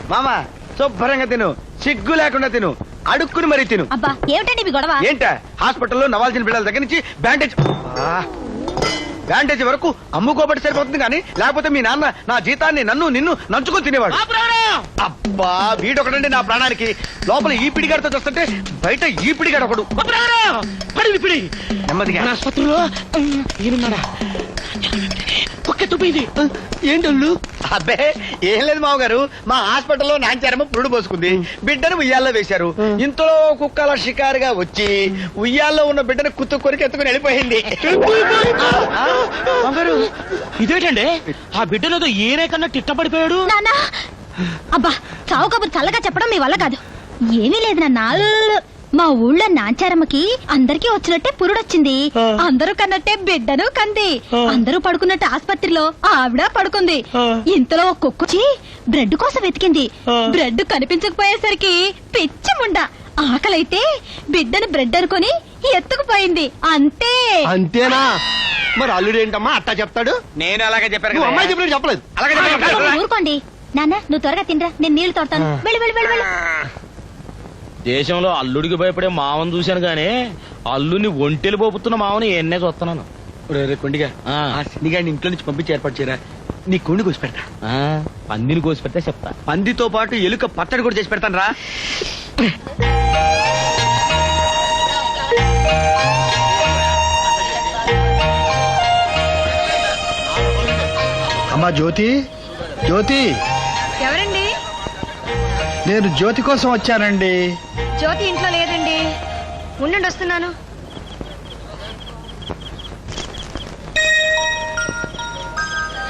మామ శుభ్రంగా తిను, సిగ్గు లేకుండా తిను, అడుక్కుని మరీ తిను. అబ్బా ఏమిటండి మీ గొడవ? ఏంట హాస్పిటల్లో నవాల్సిన బిడ్డల దగ్గర నుంచి బ్యాండేజ్ వరకు అమ్ముకోబట్టి సరిపోతుంది కానీ లేకపోతే మీ నాన్న నా జీతాన్ని నిన్ను నంచుకొని తినేవాడు. అబ్బా వీడొకడండి నా ప్రాణానికి. లోపల ఈ పిడిగాడితో చూస్తుంటే బయట ఈ పిడిగాడు ఒకడు. నెమ్మదిగా ఆసుపత్రిలో ఏంటల్లు? అబ్బే ఏం లేదు మామగారు, మా హాస్పిటల్లో నాంచారమ్మ పురుడు పోసుకుంది, బిడ్డను ఉయ్యాల్లో వేశారు. ఇంతలో కుక్కల షికారుగా వచ్చి ఉయ్యాల్లో ఉన్న బిడ్డను కుత్తుకొని ఎత్తుకుని వెళ్ళిపోయింది. ఇదేంటండి ఆ బిడ్డలో ఏనే కన్నా తిట్టపడిపోయాడు? నాన్న అబ్బా చావు కబురు చల్లగా చెప్పడం మీ వల్ల కాదు. ఏమీ లేదు నాన్న, మా ఊళ్ళో నాంచారమ్మకి అందరికీ వచ్చినట్టే పురుడొచ్చింది. అందరూ కన్నట్టే బిడ్డను కంది. అందరూ పడుకున్నట్టు ఆసుపత్రిలో ఆవిడ పడుకుంది. ఇంతలో ఒక కుక్కొచ్చి బ్రెడ్ కోసం వెతికింది. బ్రెడ్ కనిపించకపోయేసరికి పిచ్చి ముండ ఆకలైతే బిడ్డను బ్రెడ్ అనుకుని ఎత్తుకుపోయింది. అంతే. అంతేనా? మరి అల్లుడు ఏంటమ్మా అట్టా చెప్తాడు? నేను అలాగే చెప్పాను. అమ్మాయి చెప్పలేదు. చెప్పలేదు. అలాగే ఊరుకోండి నాన్న, నువ్వు త్వరగా తినరా, నేను నీళ్లు తోడతాను. వెళ్ళి వెళ్ళి వెళ్ళి వెళ్ళి. దేశంలో అల్లుడికి భయపడే మావని చూశాను గానీ అల్లుని ఒంటెలు పోపుతున్న మావని ఎన్నే చూస్తున్నాను. కొండిగా సినిగాడిని ఇంట్లో నుంచి పంపించి ఏర్పాటు చేయరా, నీ కొండి కోసి పెడతా. పందిని కోసి పెడితే చెప్తా. పందితో పాటు ఎలుక పచ్చడి కూడా చేసి పెడతాను రా. అమ్మా జ్యోతి, జ్యోతి. ఎవరండి? నేను జ్యోతి కోసం వచ్చానండి. జ్యోతి ఇంట్లో లేదండి. ఉండండి వస్తున్నాను.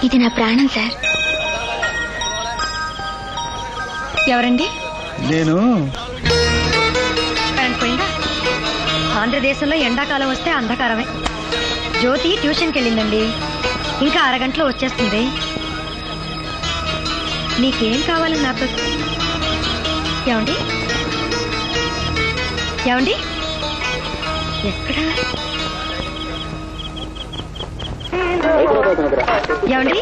ఇది నా ప్రాణం సార్. ఎవరండి? నేను పోయిందా? ఆంధ్రదేశంలో ఎండాకాలం వస్తే అంధకారమే. జ్యోతి ట్యూషన్కి వెళ్ళిందండి, ఇంకా అరగంటలో వచ్చేస్తుంది. నీకేం కావాలని నాతో. ఏమండి ఏమండి ఎక్కడ ఏమండి?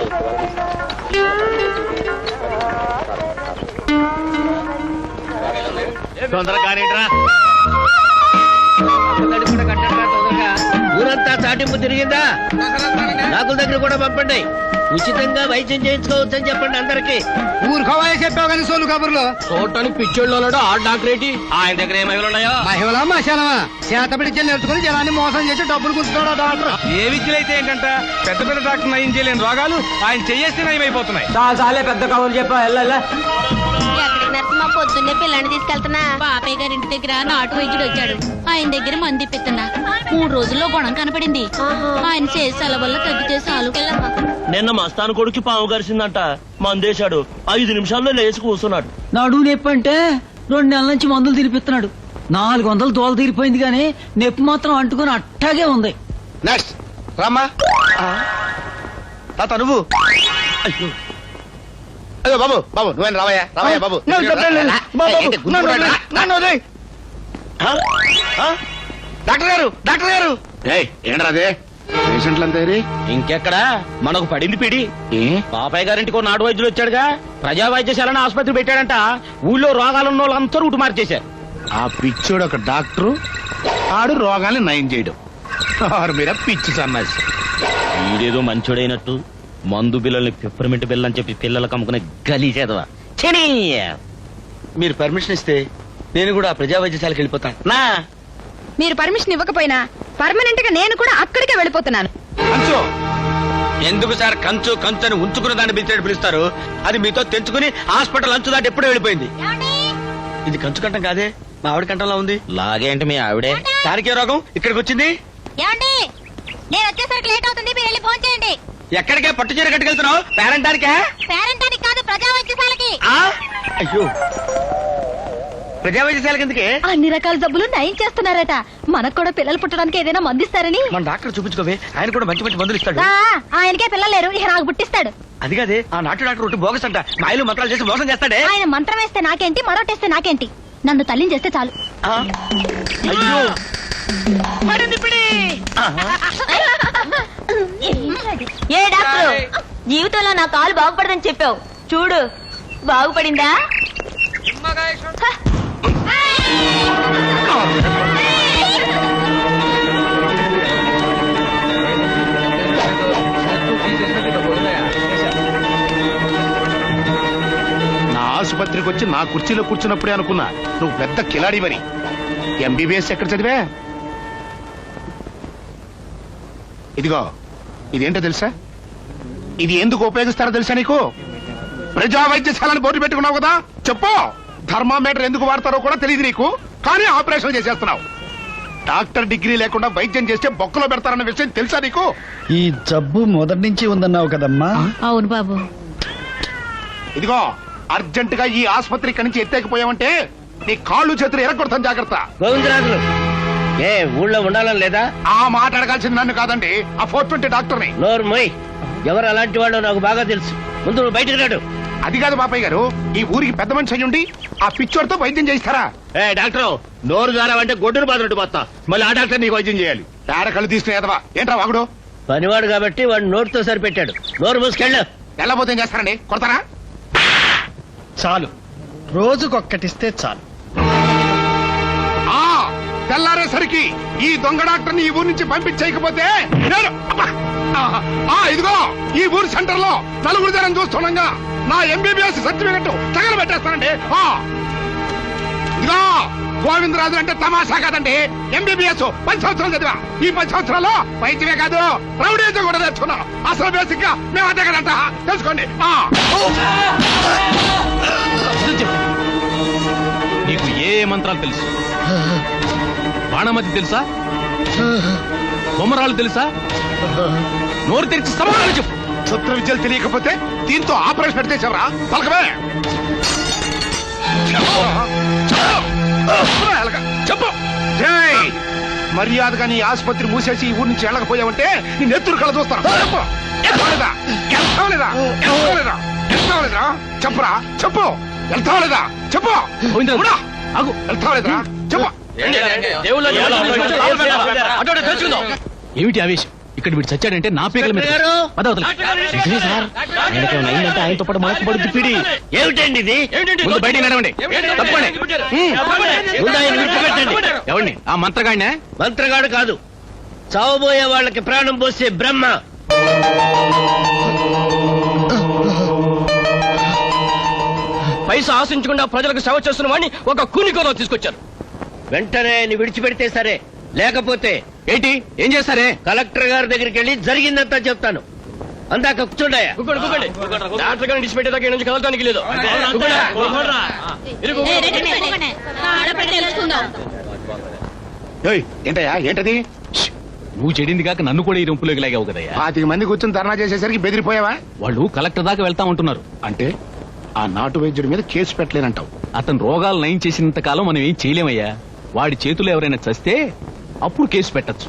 తొందరగా ఊరంతా చాటింపు తిరిగిందా? డాకుల దగ్గర కూడా పంపండి. ఉచితంగా వైద్యం చేయించుకోవచ్చు అని చెప్పండి అందరికి. ఊరుకోవాలని చెప్పావు కానీ సోలు కబుర్లో చూడటానికి పిచ్చోళ్ళు ఆ డాక్టరేటి ఆయన దగ్గర ఏ మహిళలు ఉన్నాయో? మహిళ మశాలమా చేత పిడిచి నేర్చుకుని జనాన్ని మోసం చేసి డబ్బులు కూర్చున్నాడు డాక్టర్. ఏ విద్యలైతే ఏంటంట పెద్ద పెద్ద డాక్టర్ నయం చేయలేని రోగాలు ఆయన చేయేస్తే నయమైపోతున్నాయి. చాలే పెద్ద కబుర్లు చెప్పా. ఎక్కడికి నరసింహ పొద్దున్నే పిల్లని తీసుకెళ్తున్నా. బాపయ్య గారి ఇంటి దగ్గర నాటు వైద్యుడు వచ్చాడు. ఆయన దగ్గర మంది ఇప్పిస్తున్నా. 3 రోజుల్లో గుణం కనపడింది. ఆయన చేసి వల్ల తగ్గితే చాలు. నిన్న మస్తాను కొడుకు పాము గరిసిందంట, మందేశాడు. 5 నిమిషాల్లో లేచి కూర్చున్నాడు. నడువు నొప్పి అంటే 2 నెలల నుంచి మందులు తినిపిస్తున్నాడు. 400 దోల తీరిపోయింది కానీ నొప్పి మాత్రం అంటుకుని అట్టాగే ఉంది. నెక్స్ట్ రామ్మా. తాత నువ్వు. అయ్యో అయ్యో బాబు బాబు నువ్వేనా? రావయ్యా రావయ్యా బాబు. డాక్టర్ గారు, డాక్టర్ గారు. ఏంట్రాదే పేషెంట్లంతా ఇంకెక్కడా మనకు పడింది పిడి. పాపయ్య గారింటికి నాడు వైద్యులు వచ్చాడుగా, ప్రజా వైద్యశాలను ఆసుపత్రి పెట్టాడంట. ఊళ్ళో రోగాలున్న వాళ్ళంతా రూటు మార్చేశారు. ఆ పిచ్చోడు ఒక డాక్టరు, ఆడు రోగాల్ని నయం చేయడం. మీద పిచ్చి సన్నాసి. వీడేదో మంచోడైనట్టు మందు బిల్లల్ని పిప్పర్మెంట్ బిల్ల అని చెప్పి పిల్లలకు అమ్ముకునే గలీసేదవా. మీరు పర్మిషన్ ఇస్తే నేను కూడా ప్రజా వైద్యశాలకు వెళ్ళిపోతాను. నా మీరు పర్మిషన్ ఇవ్వకపోయినా పర్మనెంట్ గా నేను కూడా అక్కడికే వెళ్ళిపోతున్నాను. కంచు ఎందుకు సార్ కంచు కంచు అని ఉంచుకున్న దాన్ని పిలుస్తారు? అది మీతో తెంచుకుని హాస్పిటల్ అంచు దాటి ఎప్పుడో వెళ్ళిపోయింది. ఇది కంచు కంఠం కాదే, మా ఆవిడ కంఠంలో ఉంది. లాగేంటి మీ ఆవిడే? దానికే రోగం ఇక్కడికి వచ్చింది. నేను వచ్చేసరికి లేట్ అవుతుంది, మీరు వెళ్ళి ఫోన్ చేయండి. ఎక్కడికే పట్టు చీర కట్టుకెళ్తున్నావు? పేరెంటానికే? పేరెంటానికి కాదు, ప్రజా వైద్యశాలకి. అయ్యో ప్రజా వైద్యశాలకి ఎందుకే? అన్ని రకాల జబ్బులు నయం చేస్తున్నారట. మనకు కూడా పిల్లలు పుట్టడానికి ఏదైనా మందిస్తారని. మన డాక్టర్ చూపించుకోవే, ఆయన కూడా మంచి మంచి మందులు ఇస్తాడు. ఆయనకే పిల్లలు లేరు, ఇక నాకు పుట్టిస్తాడు. అది కాదే, ఆ నాటు డాక్టర్ ఒకటి బోగస్ అంట. మాయలు మంత్రాలు చేసి మోసం చేస్తాడే. ఆయన మంత్రం వేస్తే నాకేంటి, మరొటేస్తే నాకేంటి? నన్ను తల్లిని చేస్తే చాలు. అయ్యో ఏ డాక్టర్, జీవితంలో నా కాలు బాగుపడదని చెప్పావు చూడు, బాగుపడిందా నా ఆసుపత్రికి వచ్చి నా కుర్చీలో కూర్చున్నప్పుడే అనుకున్నా నువ్వు పెద్ద కిలాడివని. ఎంబీబీఎస్ ఎక్కడ చదివా? ఇదిగో ఇదేంటో తెలుసా? ఇది ఎందుకు ఉపయోగిస్తారో తెలుసా నీకు? ప్రజా వైద్యశాలని బోర్డు పెట్టుకున్నావు కదా, చెప్పు. థర్మామీటర్ ఎందుకు వాడతారో కూడా తెలియదు నీకు, కానీ ఆపరేషన్ చేసేస్తున్నావు. డాక్టర్ డిగ్రీ లేకుండా వైద్యం చేస్తే బొక్కలో పెడతారన్న విషయం తెలుసా నీకు? ఈ జబ్బు మొదటి నుంచి ఉందన్నావు కదమ్మా. అవును బాబు. ఇదిగో అర్జెంట్ గా ఈ ఆసుపత్రి ఇక్కడి నుంచి ఎత్తేకపోయావంటే నీ కాళ్ళు చేతులు ఎరగొడతాను, జాగ్రత్త. గోవిందరాజులు ఏ ఊళ్ళో ఉండాలని లేదా? ఆ మాట అడగాల్సింది నన్ను కాదండి, ఆ 420 డాక్టర్ని. నోరు మొయ్. ఎవరు అలాంటి వాళ్ళు నాకు బాగా తెలుసు. ముందు నువ్వు బయటకు రాడు. అది కాదు బాపయ్య గారు, ఈ ఊరికి పెద్ద మనిషి అయ్యుండి ఆ పిచ్చోడితో వైద్యం చేయిస్తారా? ఏ డాక్టర్, నోరు జారావంటే గొడ్డును బాధలు పోతా. మళ్ళీ ఆ డాక్టర్ నీకు వైద్యం చేయాలి. పేడ కళ్ళు తీసుకునే ఎదవా ఏంట్రా వాగుడు? పనివాడు కాబట్టి వాడు నోటితో సరిపెట్టాడు. నోరు మూసుకెళ్ళు. వెళ్ళబోతే ఏం చేస్తారండి, కొడతారా? చాలు, రోజుకొక్కటిస్తే చాలు. ఆ తెల్లారేసరికి ఈ దొంగ డాక్టర్ని ఈ ఊరు నుంచి పంపించేయకపోతే నేను అబ్బా! ఇదిగో ఈ ఊరు సెంటర్ లో నలుగురు జనం చూస్తుండగా నా ఎంబీబీఎస్ సర్టిఫికెట్ తగలబెట్టేస్తానండి. ఇదిగో గోవిందరాజు అంటే తమాషా కాదండి. ఎంబీబీఎస్ 10 సంవత్సరాలు చదివా. ఈ 10 సంవత్సరాల్లో వైద్యమే కాదు రౌడీతో కూడా తెచ్చుకున్నాం. అసలు బేసిక్ గా మేము అదే కదంట, తెలుసుకోండి. నీకు ఏ మంత్రాలు తెలుసు? బాణమతి తెలుసా? బొమ్మరాలు తెలుసా? నోరు తెరిచి సమాధానం చెప్పు. శుద్ర విద్యలు తెలియకపోతే దీంతో ఆపరేషన్ పెడితే చెవరా పలకమే. చెప్పు. జై మర్యాదగా నీ ఆసుపత్రి మూసేసి ఈ ఊరి నుంచి వెళ్ళకపోయావంటే నీ నెత్తురు కళ చూస్తాను. చెప్పు. వెళ్తావా లేదా? చెప్పురా, చెప్పు. వెళ్తావా లేదా? చెప్పు. గోవిందరాజు, ఆగు. వెళ్తావా లేదా? చెప్పు. ఏమిటి ఆవేశం? ఇక్కడ వీడు చచ్చాడంటే నా పీకల మీద గారు! పదవతల. నిజమే సార్, ఆయనకేమైనా అయిందంటే ఆయనతో పాటు మనకు పడుద్ది పిడి. ఏమిటండి ఇది? ముందు బయటికి నడవండి, తప్పండి. ముందు ఆయన విడిచిపెట్టండి. ఎవరిని? ఆ మంత్రగాడినే? మంత్రగాడు కాదు, చావబోయే వాళ్ళకి ప్రాణం పోసే బ్రహ్మ. పైసా ఆశించకుండా ప్రజలకు సేవ చేస్తున్న వాడిని ఒక కూని కోసం తీసుకొచ్చారు. వెంటనే ఆయన విడిచిపెడితే సరే, లేకపోతే ఏంటి ఏం చేస్తారే? కలెక్టర్ గారి దగ్గరికి వెళ్ళి జరిగిందంతా చెప్తాను. అందాక కూర్చోండాయా. డాక్టర్ గారిని డిస్పెట్టేదాకా నుంచి కదలటానికి లేదు. ఏంటయ్యా ఏంటది? నువ్వు చెడింది కాక నన్ను కూడా ఈ రొంపులోకి లాగావు కదయ్యా. 25 మంది కూర్చొని ధర్నా చేసేసరికి బెదిరిపోయావా? వాళ్ళు కలెక్టర్ దాకా వెళ్తా ఉంటున్నారు. అంటే ఆ నాటు వైద్యుడి మీద కేసు పెట్టలేనంటావు? అతను రోగాలు నయం చేసినంత కాలం మనం ఏం చేయలేమయ్యా. వాడి చేతులు ఎవరైనా చస్తే అప్పుడు కేసు పెట్టచ్చు.